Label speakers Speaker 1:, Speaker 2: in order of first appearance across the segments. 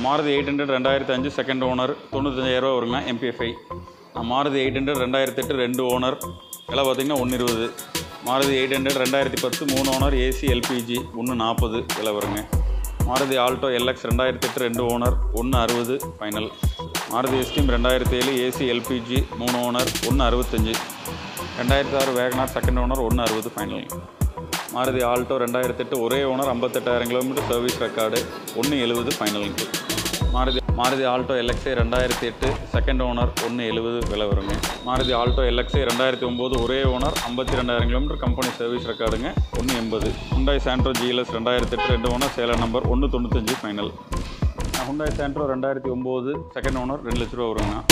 Speaker 1: Maruti 800 2005 second owner 95,000 வருங்க MPFI. Maruti 800 2008 2 owner விலை பார்த்திங்கன்னா 120. மாருதி 800 2010 3 ஓனர் AC LPG 140 விலை வருங்க. Maruti Alto LX 2008 2 owner 160 final. Maruti Esteem 2007 AC LPG 3 owner 165. 2006 WagonR second owner 160 final. Maruti Alto 2008 ஒரே owner 58,000 kilometre service record 170 ஃபைனலுக்கு. Maruti Alto LXi 2008 second owner 170 விலை வருங்க. Maruti Alto LXi 2009 ஒரே ஓனர் 52,000 கிலோமீட்டர் கம்பெனி சர்வீஸ் ரெக்கார்டுங்க 180. Hyundai Santro GLS 2008 2 owner seller number 195 final. Hyundai Santro 2009 second owner 2 லட்ச ரூபா வருங்கண்ணா.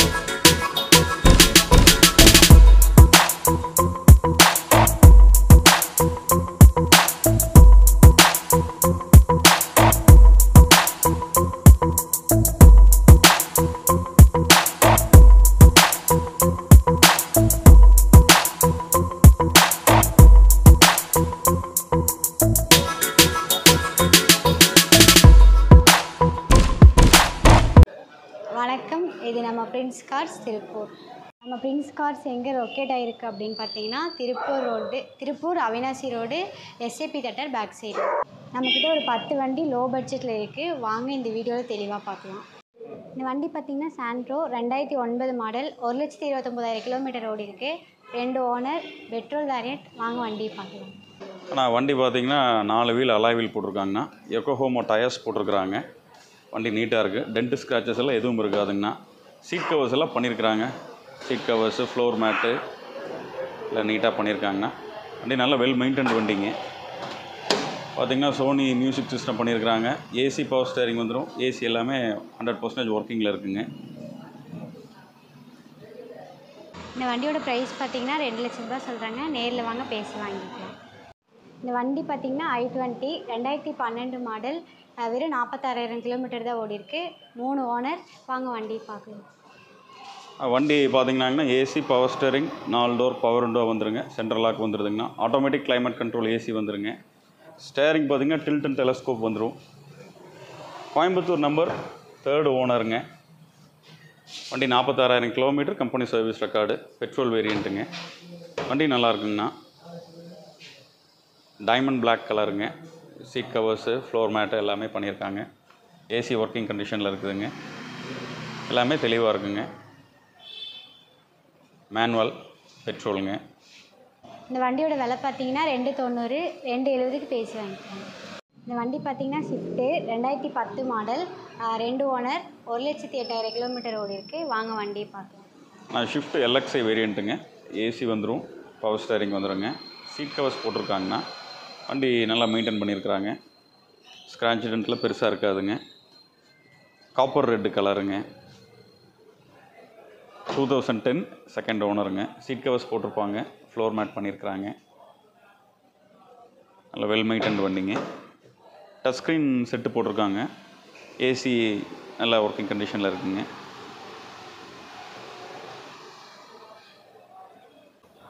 Speaker 2: வணக்கம், இது நம்ம பிரின்ஸ் கார்ஸ் திருப்பூர். நம்ம பிரின்ஸ் கார்ஸ் எங்கே லொக்கேட் ஆகிருக்கு அப்படின்னு பார்த்தீங்கன்னா Tiruppur Avinashi road SAP theatre back side. நம்மக்கிட்ட ஒரு 10 வண்டி லோ பட்ஜெட்டில் இருக்குது. வாங்க இந்த வீடியோவில் தெளிவாக பார்க்கலாம். இந்த வண்டி பார்த்திங்கன்னா சாண்ட்ரோ 2009 மாடல் 1,29,000 கிலோமீட்டர் ஓடி இருக்குது. 2 ஓனர் பெட்ரோல் வேரியண்ட். வாங்க வண்டி பார்க்கலாம்.
Speaker 1: ஆனால் வண்டி பார்த்திங்கன்னா 4 வீல் அலாய் வீல் போட்டிருக்காங்கண்ணா. யோகோஹாமா டயர்ஸ் போட்டிருக்கிறாங்க. வண்டி நீட்டாக இருக்குது. டென்ட் ஸ்க்ராச்சஸ் எல்லாம் எதுவும் இருக்காதுங்கண்ணா. சீட் கவர்ஸ் எல்லாம் பண்ணியிருக்கிறாங்க. சீட் கவர்ஸு ஃப்ளோர் மேட்டு எல்லாம் நீட்டாக பண்ணியிருக்காங்கண்ணா. வண்டி நல்லா வெல் மெயின்டைன்ட் வண்டிங்க. பார்த்திங்கன்னா சோனி மியூசிக் சிஸ்டம் பண்ணியிருக்கிறாங்க. AC பவர் ஸ்டேரிங் வந்துடும். AC எல்லாமே 100% ஒர்க்கிங்கில் இருக்குங்க.
Speaker 2: இந்த வண்டியோட ப்ரைஸ் பார்த்திங்கன்னா 2 லட்சம் ரூபா சொல்கிறாங்க. நேரில் வாங்க பேசி வாங்கிக்கலாம். இந்த வண்டி பார்த்திங்கன்னா i20 2012 மாடல் வெறும் 46,000 கிலோமீட்டர் தான் ஓடி இருக்குது. 3 ஓனர். வாங்க வண்டி பார்க்கலாம்.
Speaker 1: வண்டி பார்த்திங்கன்னாங்கன்னா AC power steering 4 door power window வந்துடுங்க. சென்ட்ரல் லாக் வந்துடுதுங்கண்ணா. ஆட்டோமேட்டிக் கிளைமேட் கண்ட்ரோல் AC வந்துடுங்க. ஸ்டேரிங் பார்த்திங்கன்னா டில்ட் அண்ட் டெலஸ்கோப் வந்துடும். கோயம்புத்தூர் நம்பர் 3rd ஓனருங்க. வண்டி 46,000 kilometre company service record petrol வேரியண்ட்டுங்க. வண்டி நல்லா இருக்குங்கண்ணா. டைமண்ட் பிளாக் கலருங்க. சீட் கவர்ஸு ஃப்ளோர் மேட்டு எல்லாமே பண்ணியிருக்காங்க. AC ஒர்க்கிங் கண்டிஷனில் இருக்குதுங்க. எல்லாமே தெளிவாக இருக்குங்க. மேனுவல் பெட்ரோலுங்க.
Speaker 2: இந்த வண்டியோட விலை பார்த்தீங்கன்னா 290 270க்கு பேசி வாங்கிக்கலாம். இந்த வண்டி பார்த்தீங்கன்னா ஸ்விஃப்ட்டு 2010 மாடல் 2 ஓனர் 1,08,000 கிலோமீட்டர் ஓடி இருக்குது. வாங்க வண்டியை பார்க்கலாம்.
Speaker 1: ஷிஃப்ட் LXi வேரியண்ட்டுங்க. AC வந்துடும். பவர் ஸ்டேரிங் வந்துடுங்க. சீட் கவர்ஸ் போட்டிருக்காங்கண்ணா. வண்டி நல்லா மெயின்டைன் பண்ணியிருக்கிறாங்க. ஸ்க்ராட்ச் டென்ட்டில் பெருசாக இருக்காதுங்க. காப்பர் ரெட்டு கலருங்க. 2010 செகண்ட் ஓனருங்க. சீட் கவர்ஸ் போட்டிருப்பாங்க. ஃப்ளோர் மேட் பண்ணியிருக்கிறாங்க. நல்லா வெல் மெயின்டைன்ட் வண்டிங்க. டச் ஸ்க்ரீன் செட்டு போட்டிருக்காங்க. AC நல்லா ஒர்க்கிங் கண்டிஷனில் இருக்குங்க.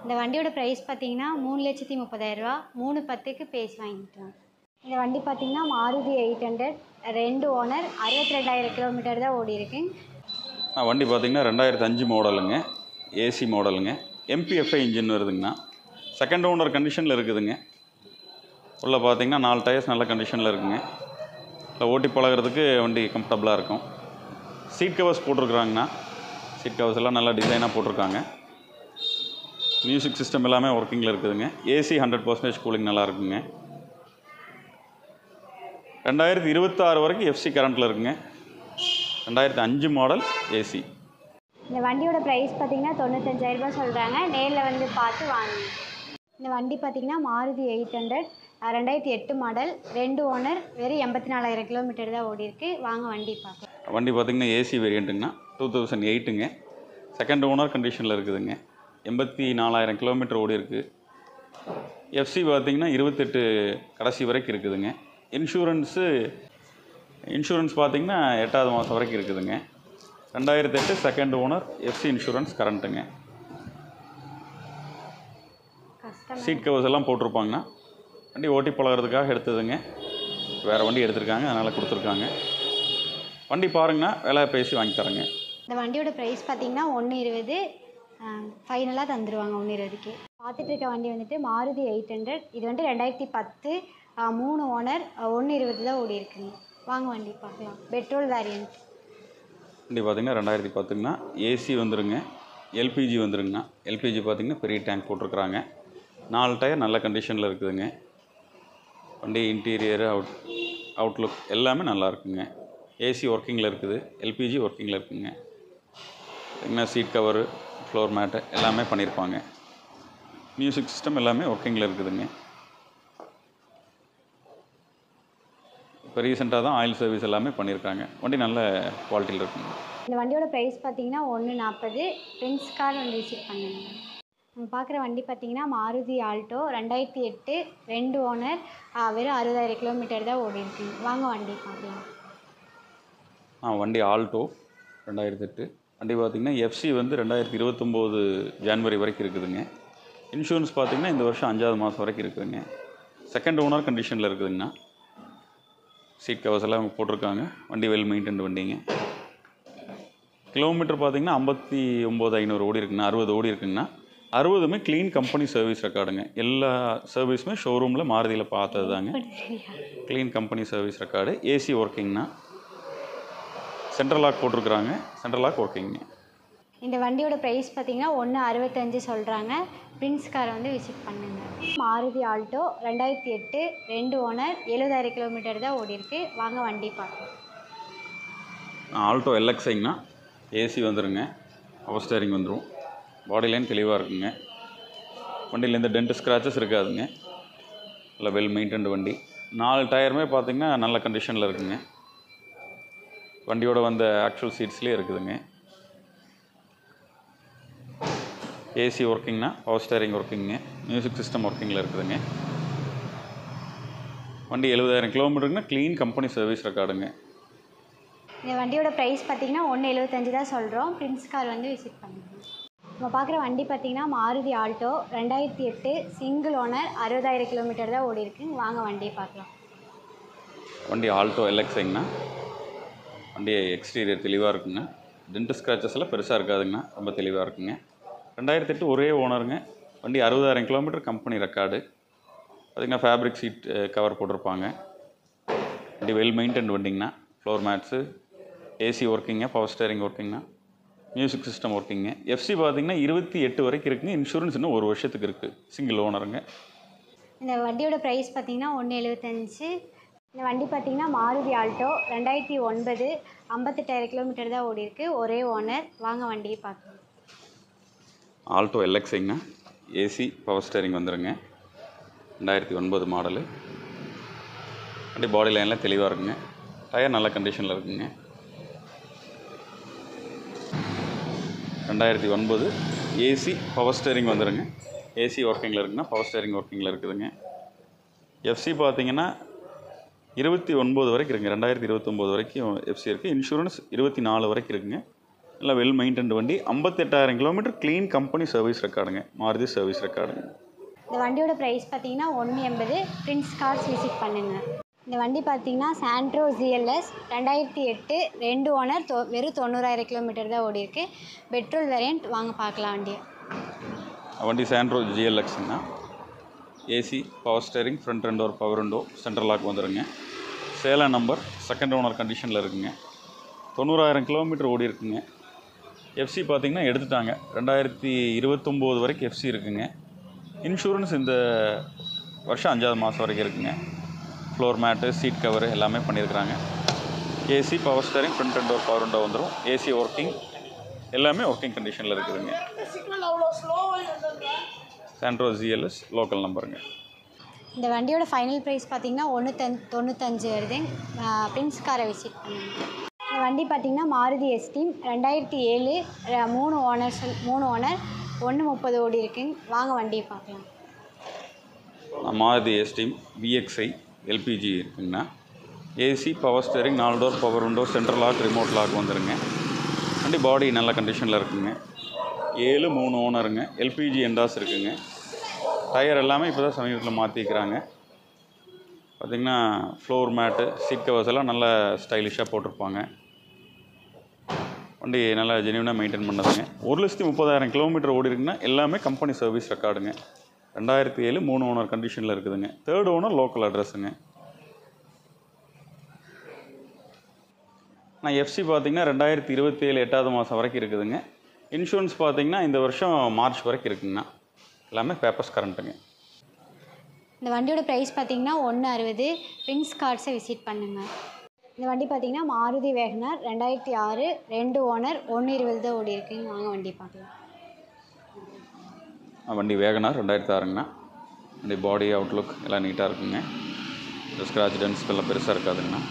Speaker 2: இந்த வண்டியோட ப்ரைஸ் பார்த்தீங்கன்னா 3,30,000 ரூபா. 310க்கு பேசி வாங்கிக்கலாம். இந்த வண்டி பார்த்தீங்கன்னா மாருதி 800 2 ஓனர் 62,000 கிலோமீட்டர் தான் ஓடி இருக்கு.
Speaker 1: வண்டி பார்த்திங்கன்னா 2005 மாடலுங்க. AC மாடலுங்க. MPFI இன்ஜின் வருதுங்கண்ணா. செகண்ட் ஓனர் கண்டிஷனில் இருக்குதுங்க. உள்ள பார்த்திங்கன்னா 4 டயர்ஸ் நல்ல கண்டிஷனில் இருக்குங்க. இல்லை ஓட்டி பழகிறதுக்கு வண்டி கம்ஃபர்டபுளாக இருக்கும். சீட் கவர்ஸ் போட்டிருக்குறாங்கண்ணா. சீட் கவர்ஸ் எல்லாம் நல்லா டிசைனாக போட்டிருக்காங்க. மியூசிக் சிஸ்டம் எல்லாமே ஒர்க்கிங்கில் இருக்குதுங்க. AC 100% கூலிங் நல்லா இருக்குங்க. 2026 வரைக்கும் FC கரண்ட்டில் இருக்குங்க. 2005 மாடல் AC.
Speaker 2: இந்த வண்டியோட ப்ரைஸ் பார்த்தீங்கன்னா 95,000 ரூபா சொல்கிறாங்க. நேரில் வந்து பார்த்து வாங்க. இந்த வண்டி பார்த்தீங்கன்னா மாருதி 800 2008 மாடல் 2 ஓனர் வெறும் 84,000 கிலோமீட்டர் தான் ஓடி இருக்குது. வாங்க வண்டி பார்க்கலாம்.
Speaker 1: வண்டி பார்த்திங்கன்னா AC வேரியண்ட்டுங்கண்ணா. 2008ங்க. செகண்ட் ஓனர் கண்டிஷனில் இருக்குதுங்க. 84,000 கிலோமீட்டர் ஓடி இருக்குது. FC பார்த்திங்கன்னா 28 கடைசி வரைக்கும் இருக்குதுங்க. இன்சூரன்ஸ் பார்த்திங்கன்னா 8வது மாதம் வரைக்கும் இருக்குதுங்க. 2008 செகண்ட் ஓனர் FC இன்சூரன்ஸ் கரண்ட்டுங்க. சீட் கவர்ஸ் எல்லாம் போட்டிருப்பாங்கண்ணா. வண்டி ஓட்டி பழகிறதுக்காக எடுத்ததுங்க. வேறு வண்டி எடுத்திருக்காங்க, அதனால் கொடுத்துருக்காங்க. வண்டி பாருங்கண்ணா, விலை பேசி வாங்கி தரேங்க.
Speaker 2: இந்த வண்டியோட ப்ரைஸ் பார்த்தீங்கன்னா 1.20 ஃபைனலாக தந்துடுவாங்க 1.20க்கு. பார்த்துட்டு இருக்க வண்டி வந்துட்டு மாருதி 800. இது வந்துட்டு 2010 3 ஓனர் 1.20 தான் ஓடி இருக்குங்க. வாங்க வண்டி பார்க்கலாம். Petrol variant.
Speaker 1: வண்டி பார்த்திங்கன்னா 2010ங்கண்ணா. ஏசி வந்துருங்க, எல்பிஜி வந்துருங்கண்ணா. எல்பிஜி பார்த்திங்கன்னா பெரிய டேங்க் போட்டிருக்குறாங்க. 4 டயர் நல்ல கண்டிஷனில் இருக்குதுங்க. வண்டி இன்டீரியரு அவுட்லுக் எல்லாமே நல்லா இருக்குங்க. ஏசி ஒர்க்கிங்கில் இருக்குது, எல்பிஜி ஒர்க்கிங்கில் இருக்குங்க. பார்த்திங்கன்னா சீட் கவரு, ஃப்ளோர் மேட்டு எல்லாமே பண்ணியிருப்பாங்க. மியூசிக் சிஸ்டம் எல்லாமே ஒர்க்கிங்கில் இருக்குதுங்க. இப்போ ரீசெண்டாக தான் ஆயில் சர்வீஸ் எல்லாமே பண்ணியிருக்காங்க. வண்டி நல்ல குவாலிட்டியில் இருக்குங்க.
Speaker 2: இந்த வண்டியோட ப்ரைஸ் பார்த்தீங்கன்னா 1.40. ஃப்ரெண்ட்ஸ் கார் வந்து விசிட் பண்ணுங்க. நம்ம பார்க்குற வண்டி பார்த்தீங்கன்னா மாருதி ஆல்டோ 2008 2 ஓனர் வெறும் 60,000 கிலோமீட்டர் தான் ஓடி இருக்குங்க. வாங்க வண்டி பார்க்கலாம்.
Speaker 1: வண்டி ஆல்டோ 2008. வண்டி பார்த்திங்கன்னா எஃப்சி வந்து 2029 ஜான்வரி வரைக்கும் இருக்குதுங்க. இன்சூரன்ஸ் பார்த்திங்கன்னா இந்த வருஷம் 5ஆவது மாதம் வரைக்கும் இருக்குதுங்க. செகண்ட் ஓனர் கண்டிஷனில் இருக்குதுங்கண்ணா. சீட் கவர்ஸ் எல்லாம் போட்டிருக்காங்க. வண்டி வெல் மெயின்டைன்டு வண்டிங்க. கிலோமீட்டர் பார்த்திங்கன்னா 59,500 ஓடி இருக்குங்கண்ணா. 60 ஓடி இருக்குங்கண்ணா. 60மே க்ளீன் கம்பெனி சர்வீஸ் ரெக்கார்டுங்க. எல்லா சர்வீஸுமே ஷோரூமில் மாருதியில் பார்த்தது தாங்க. Clean company service record. AC ஒர்க்கிங்னா. சென்ட்ரல் லாக் போட்டிருக்குறாங்க. சென்ட்ரல் லாக் ஒர்க்கிங்க.
Speaker 2: இந்த வண்டியோட ப்ரைஸ் பார்த்தீங்கன்னா 1.65 சொல்கிறாங்க. பிரின்ஸ் கார் வந்து விசிட் பண்ணுங்க. மாருதி ஆல்டோ 2008 2 ஓனர் 70,000 கிலோமீட்டர் தான் ஓடி இருக்கு. வாங்க வண்டி பார்க்கலாம்.
Speaker 1: ஆல்டோ எல்எக்ஸ்ஐங்கண்ணா. ஏசி வந்துடுங்க, பவர் ஸ்டேரிங் வந்துடும், பாடி லைன் தெளிவாக இருக்குங்க. வண்டியில் எந்த டென்ட் ஸ்க்ராச்சஸ் இருக்காதுங்க. நல்லா வெல் மெயின்டைன்டு வண்டி. 4 டயருமே பார்த்திங்கன்னா நல்ல கண்டிஷனில் இருக்குங்க. வண்டியோட வந்த ஆக்சுவல் சீட்ஸ்லேயே இருக்குதுங்க. ஏசி ஒர்க்கிங்னா, பவர் ஸ்டேரிங் ஒர்க்கிங்க, மியூசிக் சிஸ்டம் ஒர்க்கிங்கில் இருக்குதுங்க. வண்டி 70,000 கிலோமீட்டருக்குன்னா க்ளீன் கம்பெனி சர்வீஸ் ரெக்கார்டுங்க.
Speaker 2: இந்த வண்டியோட ப்ரைஸ் பார்த்தீங்கன்னா 1.75 தான் சொல்கிறோம். பிரின்ஸ் கார் வந்து விசிட் பண்ணுங்க. நம்ம பார்க்குற வண்டி பார்த்தீங்கன்னா Maruti Alto 2008 single owner 60,000 kilometre தான் ஓடி இருக்கு. வாங்க வண்டியை பார்க்கலாம்.
Speaker 1: வண்டி ஆல்டோ எல்எக்ஸ்ஐங்கண்ணா. வண்டி எக்ஸ்டீரியர் தெளிவாக இருக்குங்க. டென்ட் ஸ்க்ராச்சஸ் எல்லாம் பெருசாக இருக்காதுங்கண்ணா. ரொம்ப தெளிவாக இருக்குங்க. 2008 ஒரே ஓனருங்க. வண்டி 60,000 கிலோமீட்டர் கம்பெனி ரெக்கார்டு. பார்த்திங்கன்னா ஃபேப்ரிக் சீட் கவர் போட்டிருப்பாங்க. வண்டி வெல் மெயின்டைன்டு வண்டிங்கண்ணா. ஃப்ளோர் மேட்ஸு, ஏசி ஒர்க்கிங்க, பவர் ஸ்டேரிங் ஒர்க்கிங்கண்ணா, மியூசிக் சிஸ்டம் ஒர்க்கிங்க. எஃப்சி பார்த்திங்கன்னா 28 வரைக்கும் இருக்குங்க. இன்சூரன்ஸ் இன்னும் 1 வருஷத்துக்கு இருக்குது. சிங்கிள் ஓனருங்க.
Speaker 2: இந்த வண்டியோட ப்ரைஸ் பார்த்தீங்கன்னா 1.75. இந்த வண்டி பார்த்தீங்கன்னா மாருதி ஆல்டோ 2009 58,000 கிலோமீட்டர் தான் ஓடி இருக்கு. ஒரே ஓனர். வாங்க வண்டியை பார்க்கலாம்.
Speaker 1: ஆல்டோ எல்எக்ஸ்ஐங்கண்ணா. ஏசி பவர் ஸ்டேரிங் வந்துடுங்க. 2009 மாடலு. வண்டி பாடி லைன்லாம் தெளிவாக இருக்குங்க. டயர் நல்ல கண்டிஷனில் இருக்குங்க. 2009 ஏசி பவர் ஸ்டேரிங் வந்துடுங்க. ஏசி ஒர்க்கிங்கில் இருக்குன்னா, பவர் ஸ்டேரிங் ஒர்க்கிங்கில் இருக்குதுங்க. எஃப்சி பார்த்திங்கன்னா 29 வரைக்கும் இருக்குங்க. 2029 வரைக்கும் எஃப்சி இருக்குது. இன்சூரன்ஸ் 24 வரைக்கும் இருக்குங்க. நல்லா வெல் மெயின்டைன்டு வண்டி. 58,000 கிலோமீட்டர் க்ளீன் கம்பெனி சர்வீஸ் ரெக்கார்டுங்க. மாருதி சர்வீஸ் ரெக்கார்டுங்க.
Speaker 2: இந்த வண்டியோட ப்ரைஸ் பார்த்தீங்கன்னா 1.80. பிரின்ஸ் கார்ஸ் விசிட் பண்ணுங்கள். இந்த வண்டி பார்த்தீங்கன்னா சாண்ட்ரோ ஜிஎல்எஸ் 2008 2 ஓனர் வெறும் 90,000 கிலோமீட்டர் தான் ஓடி இருக்கு. Petrol variant. வாங்க பார்க்கலாம் வண்டியை.
Speaker 1: வண்டி சாண்ட்ரோ ஜிஎல்எக்ஸ்ங்கண்ணா. AC power steering, front 2 door power window, central lock வந்துடுங்க. சேலம் நம்பர், செகண்ட் ஓனர் கண்டிஷனில் இருக்குங்க. 90,000 கிலோமீட்டர் ஓடி இருக்குங்க. எஃப்சி பார்த்திங்கன்னா எடுத்துட்டாங்க. 2029 வரைக்கும் எஃப்சி இருக்குங்க. இன்சூரன்ஸ் இந்த வருஷம் 5ஆவது மாதம் வரைக்கும் இருக்குங்க. ஃப்ளோர் மேட்டு, சீட் கவரு எல்லாமே பண்ணியிருக்கிறாங்க. AC power steering, front 2 door power window வந்துடும். ஏசி ஒர்க்கிங் எல்லாமே ஒர்க்கிங் கண்டிஷனில் இருக்குதுங்க. சாண்ட்ரோ ஜிஎல்எஸ் லோக்கல் நம்பருங்க.
Speaker 2: இந்த வண்டியோட ஃபைனல் ப்ரைஸ் பார்த்தீங்கன்னா 1.95 வருது. பிரின்ஸ் காரை விசிட் பண்ணுங்க. இந்த வண்டி பார்த்தீங்கன்னா மாருதி எஸ்டீம் 2007 3 ஓனர் 1.30 ஓடி இருக்குங்க. வாங்க வண்டியை பார்க்கலாம்.
Speaker 1: மாருதி எஸ்டீம் VXI எல்பிஜி இருக்குங்கண்ணா. AC power steering, 4 door power window, central lock, remote lock வந்துடுங்க. வண்டி பாடி நல்ல கண்டிஷனில் இருக்குங்க. 3 ஓனருங்க. எல்பிஜி என்டாஸ் இருக்குங்க. டயர் எல்லாமே இப்போ தான் சமீபத்தில் மாற்றிக்கிறாங்க. பார்த்திங்கன்னா ஃப்ளோர் மேட்டு, சீட் கவர்ஸ் எல்லாம் நல்லா ஸ்டைலிஷாக போட்டிருப்பாங்க. வண்டி நல்லா ஜென்யூனாக மெயின்டைன் பண்ணதுங்க. 1,30,000 கிலோமீட்டர் ஓடி இருக்குன்னா எல்லாமே கம்பெனி சர்வீஸ் ரெக்கார்டுங்க. 2007 3 ஓனர் கண்டிஷனில் இருக்குதுங்க. 3rd owner local அட்ரஸுங்க. நான் எஃப்சி பார்த்தீங்கன்னா 2027 8வது மாதம் வரைக்கும் இருக்குதுங்க. இன்சூரன்ஸ் பார்த்தீங்கன்னா இந்த வருஷம் மார்ச் வரைக்கும் இருக்குங்கண்ணா. எல்லாமே பேப்பர்ஸ் கரண்ட்டுங்க.
Speaker 2: இந்த வண்டியோட ப்ரைஸ் பார்த்தீங்கன்னா 160. பிரின்ஸ் கார்ஸை விசிட் பண்ணுங்கள். இந்த வண்டி பார்த்தீங்கன்னா மாருதி வேகனார் 2006 2 ஓனர் 120 தான் ஓடி இருக்குங்க. வாங்க வண்டி பார்க்கலாம்.
Speaker 1: வண்டி வேகனார் 2006ங்கண்ணா. வண்டி பாடி அவுட்லுக் எல்லாம் நீட்டாக இருக்குங்க. ஸ்க்ராட்ச் டென்ஸ் எல்லாம் பெருசாக இருக்காதுங்கண்ணா.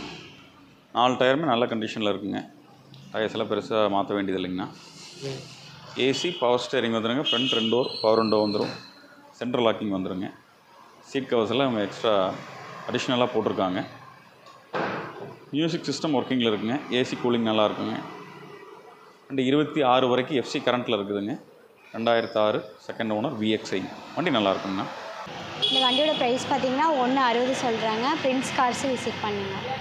Speaker 1: 4 டயருமே நல்ல கண்டிஷனில் இருக்குங்க. டயர்ஸ் எல்லாம் பெருசாக மாற்ற வேண்டியது இல்லைங்கண்ணா. ஏசி பவர் ஸ்டேரிங் வந்துடுங்க. ஃப்ரண்ட் 2 டோர் பவர் விண்டோ வந்துடும். சென்ட்ரல் லாக்கிங் வந்துடுங்க. சீட் கவர்ஸ் எல்லாம் எக்ஸ்ட்ரா அடிஷ்னலாக போட்டிருக்காங்க. மியூசிக் சிஸ்டம் ஒர்க்கிங்கில் இருக்குங்க. ஏசி கூலிங் நல்லா இருக்குங்க. வண்டி 26 வரைக்கும் எஃப்சி கரண்ட்டில் இருக்குதுங்க. 2006 செகண்ட் ஓனர் VXI. வண்டி நல்லா இருக்குங்கண்ணா.
Speaker 2: இந்த வண்டியோட ப்ரைஸ் பார்த்தீங்கன்னா 160 சொல்கிறாங்க. பிரின்ஸ் கார்ஸை விசிட் பண்ணுங்கள்.